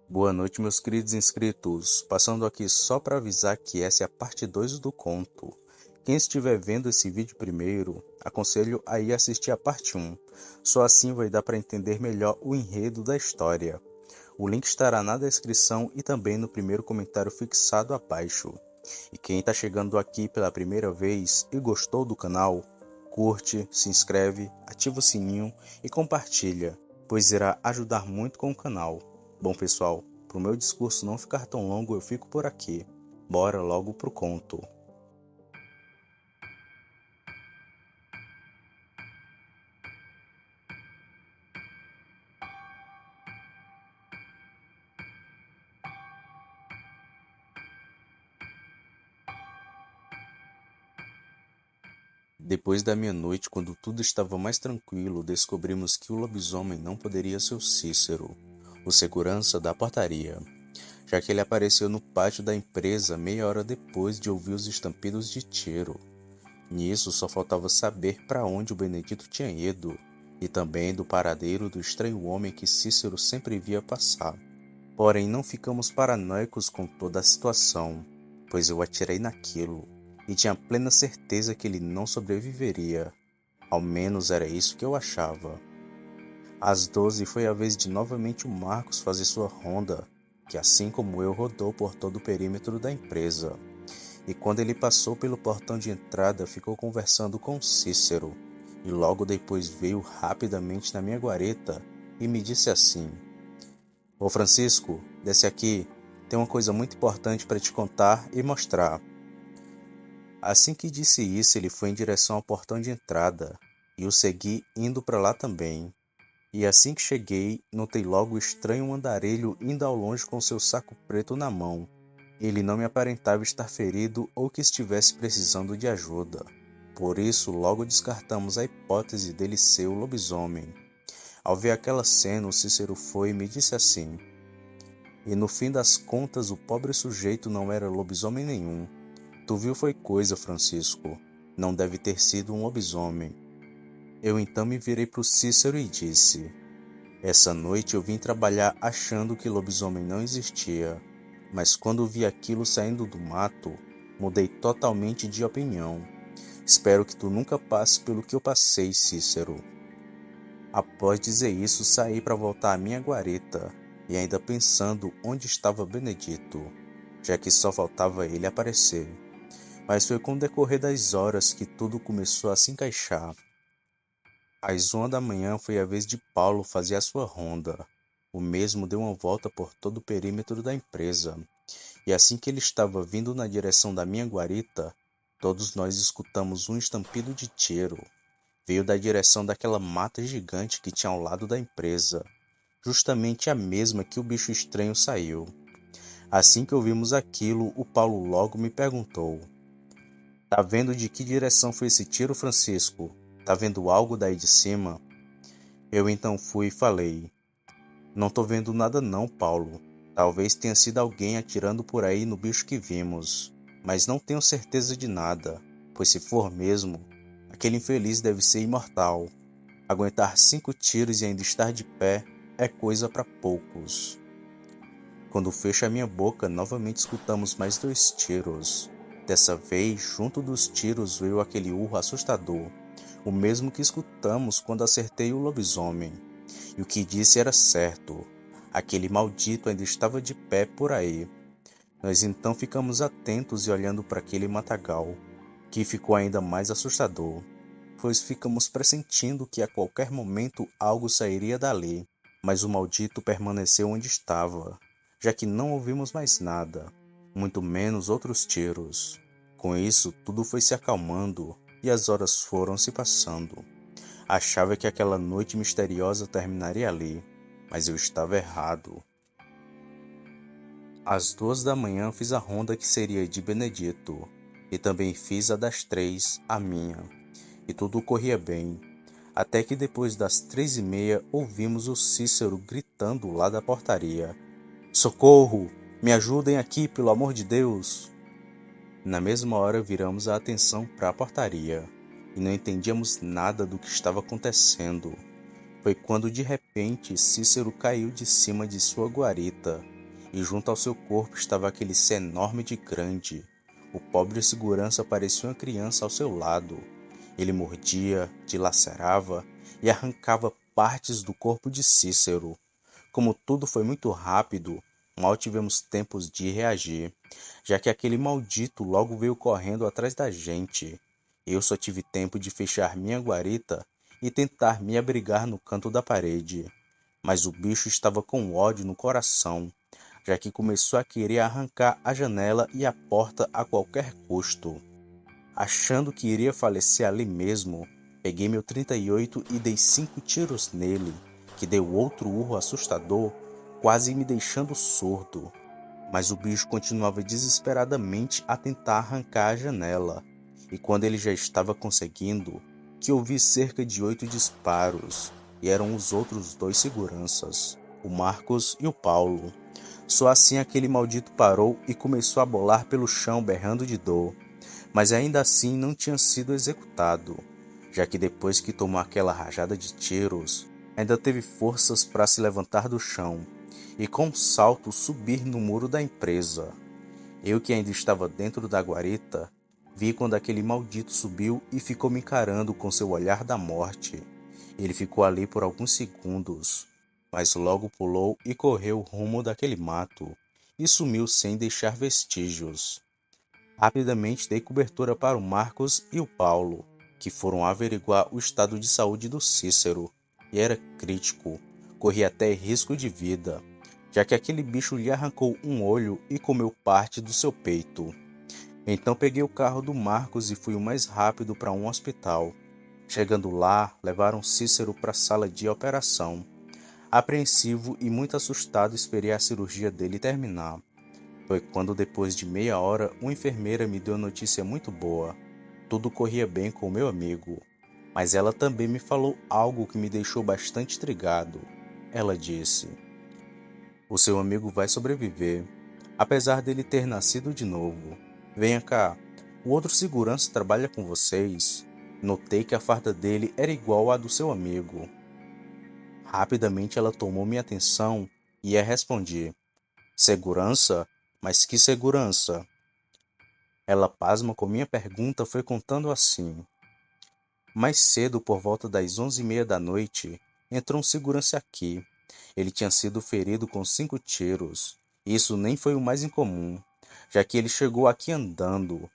Boa noite, meus queridos inscritos. Passando aqui só para avisar que essa é a parte 2 do conto. Quem estiver vendo esse vídeo primeiro, aconselho a ir assistir a parte 1. Só assim vai dar para entender melhor o enredo da história. O link estará na descrição e também no primeiro comentário fixado abaixo. E quem está chegando aqui pela primeira vez e gostou do canal, curte, se inscreve, ativa o sininho e compartilha, pois irá ajudar muito com o canal. Bom pessoal, para o meu discurso não ficar tão longo eu fico por aqui. Bora logo pro conto. Depois da meia-noite, quando tudo estava mais tranquilo, descobrimos que o lobisomem não poderia ser o Cícero, o segurança da portaria, já que ele apareceu no pátio da empresa meia hora depois de ouvir os estampidos de tiro. Nisso só faltava saber para onde o Benedito tinha ido, e também do paradeiro do estranho homem que Cícero sempre via passar. Porém, não ficamos paranoicos com toda a situação, pois eu atirei naquilo, e tinha plena certeza que ele não sobreviveria. Ao menos era isso que eu achava. Às 12 foi a vez de novamente o Marcos fazer sua ronda, que assim como eu rodou por todo o perímetro da empresa. E quando ele passou pelo portão de entrada, ficou conversando com Cícero, e logo depois veio rapidamente na minha guarita e me disse assim: Ô Francisco, desce aqui, tem uma coisa muito importante para te contar e mostrar. Assim que disse isso, ele foi em direção ao portão de entrada, e eu segui indo para lá também. E assim que cheguei, notei logo o estranho andarilho indo ao longe com seu saco preto na mão. Ele não me aparentava estar ferido ou que estivesse precisando de ajuda. Por isso, logo descartamos a hipótese dele ser o lobisomem. Ao ver aquela cena, o Cícero foi e me disse assim: E no fim das contas, o pobre sujeito não era lobisomem nenhum. Tu viu foi coisa, Francisco. Não deve ter sido um lobisomem. Eu então me virei para o Cícero e disse: Essa noite eu vim trabalhar achando que lobisomem não existia, mas quando vi aquilo saindo do mato, mudei totalmente de opinião. Espero que tu nunca passe pelo que eu passei, Cícero. Após dizer isso, saí para voltar à minha guarita, e ainda pensando onde estava Benedito, já que só faltava ele aparecer. Mas foi com o decorrer das horas que tudo começou a se encaixar. Às 1 da manhã foi a vez de Paulo fazer a sua ronda. O mesmo deu uma volta por todo o perímetro da empresa, e assim que ele estava vindo na direção da minha guarita, todos nós escutamos um estampido de tiro. Veio da direção daquela mata gigante que tinha ao lado da empresa, justamente a mesma que o bicho estranho saiu. Assim que ouvimos aquilo, o Paulo logo me perguntou: Tá vendo de que direção foi esse tiro, Francisco? Tá vendo algo daí de cima? Eu então fui e falei: Não tô vendo nada não, Paulo. Talvez tenha sido alguém atirando por aí no bicho que vimos, mas não tenho certeza de nada, pois se for mesmo, aquele infeliz deve ser imortal. Aguentar 5 tiros e ainda estar de pé é coisa para poucos. Quando fecho a minha boca, novamente escutamos mais 2 tiros. Dessa vez, junto dos tiros veio aquele urro assustador, o mesmo que escutamos quando acertei o lobisomem. E o que disse era certo. Aquele maldito ainda estava de pé por aí. Nós então ficamos atentos e olhando para aquele matagal, que ficou ainda mais assustador, pois ficamos pressentindo que a qualquer momento algo sairia dali. Mas o maldito permaneceu onde estava, já que não ouvimos mais nada, muito menos outros tiros. Com isso, tudo foi se acalmando e as horas foram se passando. Achava que aquela noite misteriosa terminaria ali, mas eu estava errado. Às 2 da manhã fiz a ronda que seria de Benedito, e também fiz a das 3, a minha, e tudo corria bem, até que depois das 3h30 ouvimos o Cícero gritando lá da portaria: Socorro! Me ajudem aqui, pelo amor de Deus! Na mesma hora viramos a atenção para a portaria, e não entendíamos nada do que estava acontecendo. Foi quando de repente Cícero caiu de cima de sua guarita, e junto ao seu corpo estava aquele ser enorme de grande. O pobre segurança parecia uma criança ao seu lado. Ele mordia, dilacerava e arrancava partes do corpo de Cícero. Como tudo foi muito rápido, mal tivemos tempo de reagir, já que aquele maldito logo veio correndo atrás da gente. Eu só tive tempo de fechar minha guarita e tentar me abrigar no canto da parede. Mas o bicho estava com ódio no coração, já que começou a querer arrancar a janela e a porta a qualquer custo. Achando que iria falecer ali mesmo, peguei meu 38 e dei 5 tiros nele, que deu outro urro assustador, quase me deixando surdo. Mas o bicho continuava desesperadamente a tentar arrancar a janela, e quando ele já estava conseguindo, que ouvi cerca de 8 disparos, e eram os outros 2 seguranças, o Marcos e o Paulo. Só assim aquele maldito parou e começou a bolar pelo chão berrando de dor. Mas ainda assim não tinha sido executado, já que depois que tomou aquela rajada de tiros, ainda teve forças para se levantar do chão e com um salto subir no muro da empresa. Eu, que ainda estava dentro da guarita, vi quando aquele maldito subiu e ficou me encarando com seu olhar da morte. Ele ficou ali por alguns segundos, mas logo pulou e correu rumo daquele mato e sumiu sem deixar vestígios. Rapidamente dei cobertura para o Marcos e o Paulo, que foram averiguar o estado de saúde do Cícero, e era crítico, corria até risco de vida, já que aquele bicho lhe arrancou um olho e comeu parte do seu peito. Então peguei o carro do Marcos e fui o mais rápido para um hospital. Chegando lá, levaram Cícero para a sala de operação. Apreensivo e muito assustado, esperei a cirurgia dele terminar. Foi quando, depois de meia hora, uma enfermeira me deu notícia muito boa. Tudo corria bem com o meu amigo, mas ela também me falou algo que me deixou bastante intrigado. Ela disse: "O seu amigo vai sobreviver, apesar dele ter nascido de novo. Venha cá, o outro segurança trabalha com vocês. Notei que a farda dele era igual à do seu amigo." Rapidamente ela tomou minha atenção e eu respondi: "Segurança? Mas que segurança?" Ela, pasma com minha pergunta, foi contando assim: "Mais cedo, por volta das 11h30 da noite, entrou um segurança aqui. Ele tinha sido ferido com 5 tiros. Isso nem foi o mais incomum, já que ele chegou aqui andando.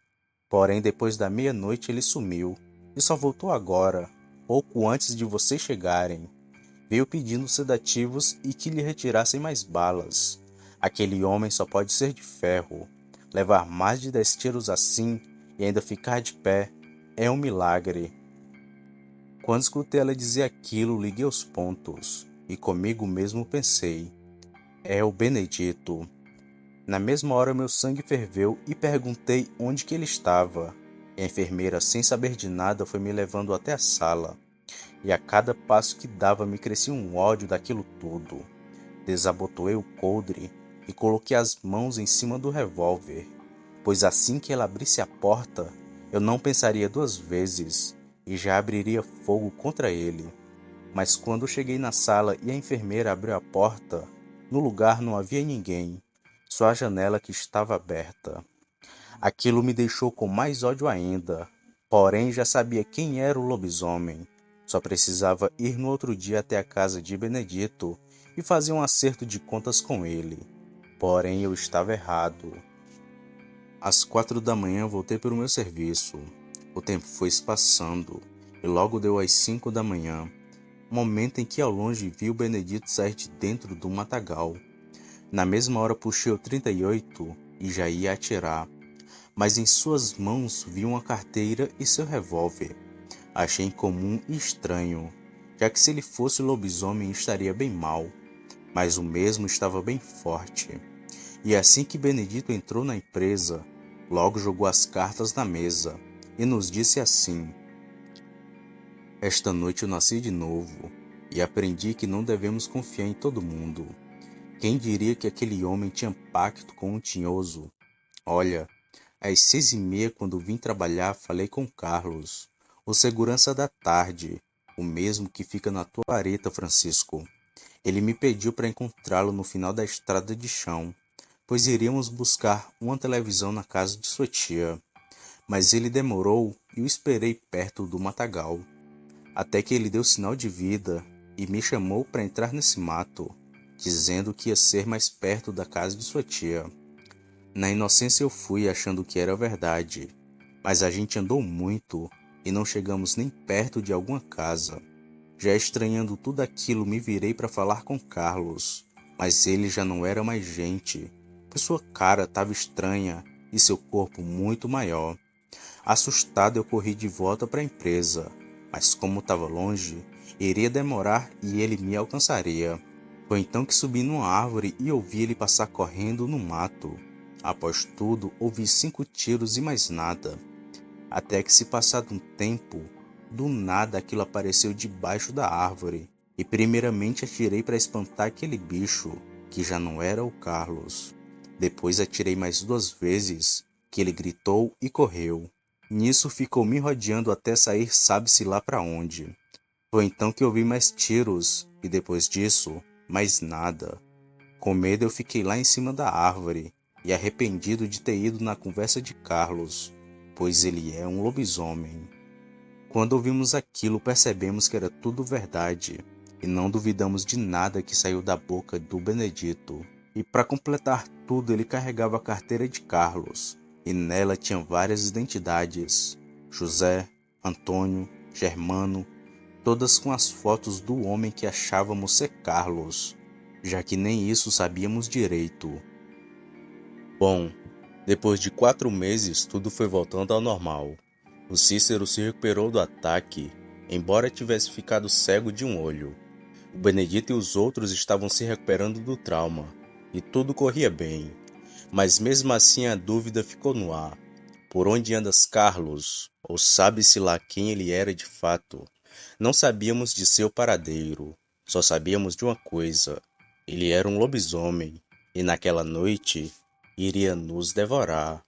Porém, depois da meia-noite ele sumiu, e só voltou agora, pouco antes de vocês chegarem. Veio pedindo sedativos e que lhe retirassem mais balas. Aquele homem só pode ser de ferro. Levar mais de 10 tiros assim e ainda ficar de pé é um milagre." Quando escutei ela dizer aquilo, liguei os pontos e comigo mesmo pensei: é o Benedito. Na mesma hora meu sangue ferveu e perguntei onde que ele estava. E a enfermeira, sem saber de nada, foi me levando até a sala. E a cada passo que dava me crescia um ódio daquilo tudo. Desabotoei o coldre e coloquei as mãos em cima do revólver, pois assim que ela abrisse a porta, eu não pensaria 2 vezes e já abriria fogo contra ele. Mas quando cheguei na sala e a enfermeira abriu a porta, no lugar não havia ninguém, só a janela que estava aberta. Aquilo me deixou com mais ódio ainda, porém já sabia quem era o lobisomem. Só precisava ir no outro dia até a casa de Benedito e fazer um acerto de contas com ele. Porém eu estava errado. Às 4 da manhã voltei para o meu serviço. O tempo foi se passando e logo deu às 5 da manhã, momento em que ao longe vi o Benedito sair de dentro do matagal. Na mesma hora puxei o 38 e já ia atirar, mas em suas mãos vi uma carteira e seu revólver. Achei incomum e estranho, já que se ele fosse lobisomem estaria bem mal, mas o mesmo estava bem forte. E assim que Benedito entrou na empresa, logo jogou as cartas na mesa e nos disse assim: "Esta noite eu nasci de novo e aprendi que não devemos confiar em todo mundo. Quem diria que aquele homem tinha pacto com um tinhoso? Olha, às 6h30, quando vim trabalhar, falei com Carlos, o segurança da tarde, o mesmo que fica na tua vareta, Francisco. Ele me pediu para encontrá-lo no final da estrada de chão, pois iríamos buscar uma televisão na casa de sua tia. Mas ele demorou e o esperei perto do matagal, até que ele deu sinal de vida e me chamou para entrar nesse mato, dizendo que ia ser mais perto da casa de sua tia. Na inocência eu fui achando que era verdade, mas a gente andou muito e não chegamos nem perto de alguma casa. Já estranhando tudo aquilo, me virei para falar com Carlos, mas ele já não era mais gente, pois sua cara estava estranha e seu corpo muito maior. Assustado, eu corri de volta para a empresa, mas como estava longe, iria demorar e ele me alcançaria. Foi então que subi numa árvore e ouvi ele passar correndo no mato. Após tudo, ouvi 5 tiros e mais nada. Até que, se passado um tempo, do nada aquilo apareceu debaixo da árvore, e primeiramente atirei para espantar aquele bicho, que já não era o Carlos. Depois atirei mais 2 vezes, que ele gritou e correu. Nisso ficou me rodeando até sair sabe-se lá para onde. Foi então que ouvi mais tiros, e depois disso, mais nada. Com medo eu fiquei lá em cima da árvore, e arrependido de ter ido na conversa de Carlos, pois ele é um lobisomem. Quando ouvimos aquilo, percebemos que era tudo verdade, e não duvidamos de nada que saiu da boca do Benedito. E para completar tudo, ele carregava a carteira de Carlos, e nela tinha várias identidades: José, Antônio, Germano, todas com as fotos do homem que achávamos ser Carlos, já que nem isso sabíamos direito. Bom, depois de 4 meses, tudo foi voltando ao normal. O Cícero se recuperou do ataque, embora tivesse ficado cego de um olho. O Benedito e os outros estavam se recuperando do trauma, e tudo corria bem. Mas mesmo assim a dúvida ficou no ar. Por onde andas, Carlos? Ou sabe-se lá quem ele era de fato? Não sabíamos de seu paradeiro. Só sabíamos de uma coisa: ele era um lobisomem, e naquela noite iria nos devorar.